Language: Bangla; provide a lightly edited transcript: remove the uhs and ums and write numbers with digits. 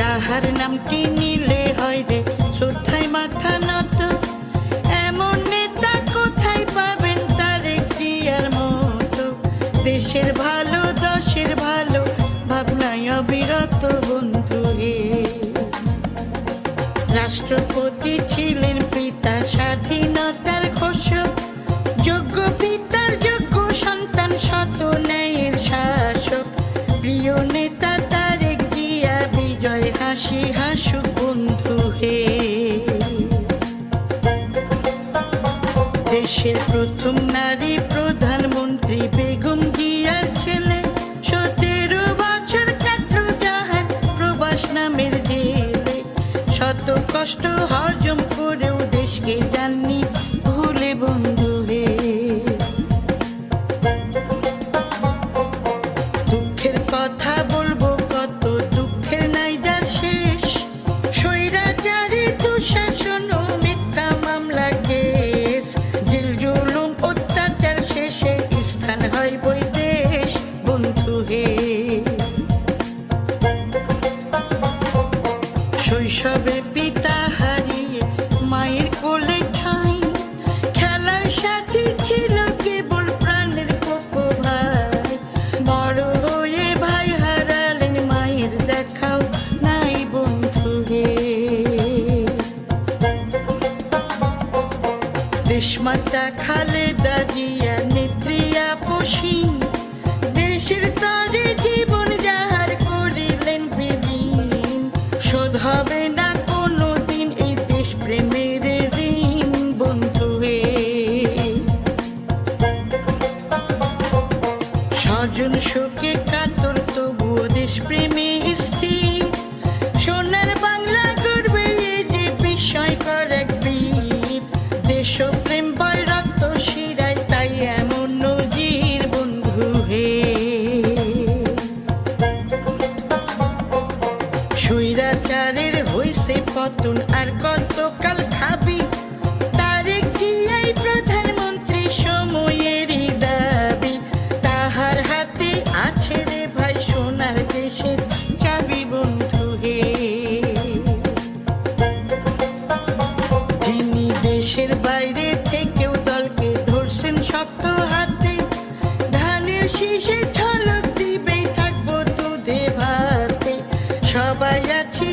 যাহার নামটি নিলে হয় রে শ্রদ্ধায় মাথা নত, এমন নেতা কোথায় পাবেন তার একটি আর মতো। দেশের ভালো দশের ভালো ভাবনায় অবিরত বন্ধু হে। রাষ্ট্রপতি ছিলেন পিতা স্বাধীনতার ঘোষক, যোগ্য পিতার যোগ্য সন্তান শত ন্যায়ের শাসক। প্রিয় নেতা তারেক জিয়া বিজয় হাসি হাসুক বন্ধু হে। দেশের প্রথম নারী প্রধানমন্ত্রী বেগম জিয়ার ছেলে, 17 বছর কাটলো যাহার প্রবাস নামের জেলে। শত কষ্ট হজম করেও দেশকে জাননি ভুলে বন্ধু হে। দুঃখের কথা বলবো কত, দুঃখের নাই যার শেষ। স্বৈরাচারী দুঃশাসন ও মিথ্যা মামলা কেস, জেল জুলুম অত্যাচার শেষে স্থান হয় বৈদেশ বন্ধু হে। শৈশবে পিতা হারিয়ে মায়ের কোলে ঠাঁই, খেলার সাথী ছিল কেবল প্রাণের কোকো ভাই। বড় হয়ে ভাই হারালেন মায়ের দেখাও নাই বন্ধু হে। দেশমাতা খালেদা জিয়া নেত্রী আপসীন, দেশের তরে জীবন যাহার করিলেন বিলীন। শোধ হবে না কোনো দিন এই দেশ প্রেমের ঋণ বন্ধু হে। স্বজন শোকে কাতর তবুও দেশ প্রেমে স্থির, সোনার বাংলা গর্বে যে বিস্ময়কর এক বীর। দেশপ্রেম বয় রক্ত শিরায় তাই এমন নজির বন্ধু হে। স্বৈরাচারের হইছে পতন আর কতকাল খাবি, তারেক জিয়াই প্রধানমন্ত্রী সময়েরই দাবি। তাহার হাতে আছে রে ভাই সোনার দেশের চাবি বন্ধু হে। যিনি দেশের বাইরে থেকেও দলকে ধরছেন শক্ত হাতে, ধানের শীষে ঝলক দিবেই থাকবো দুধে ভাতে। সবাই আছে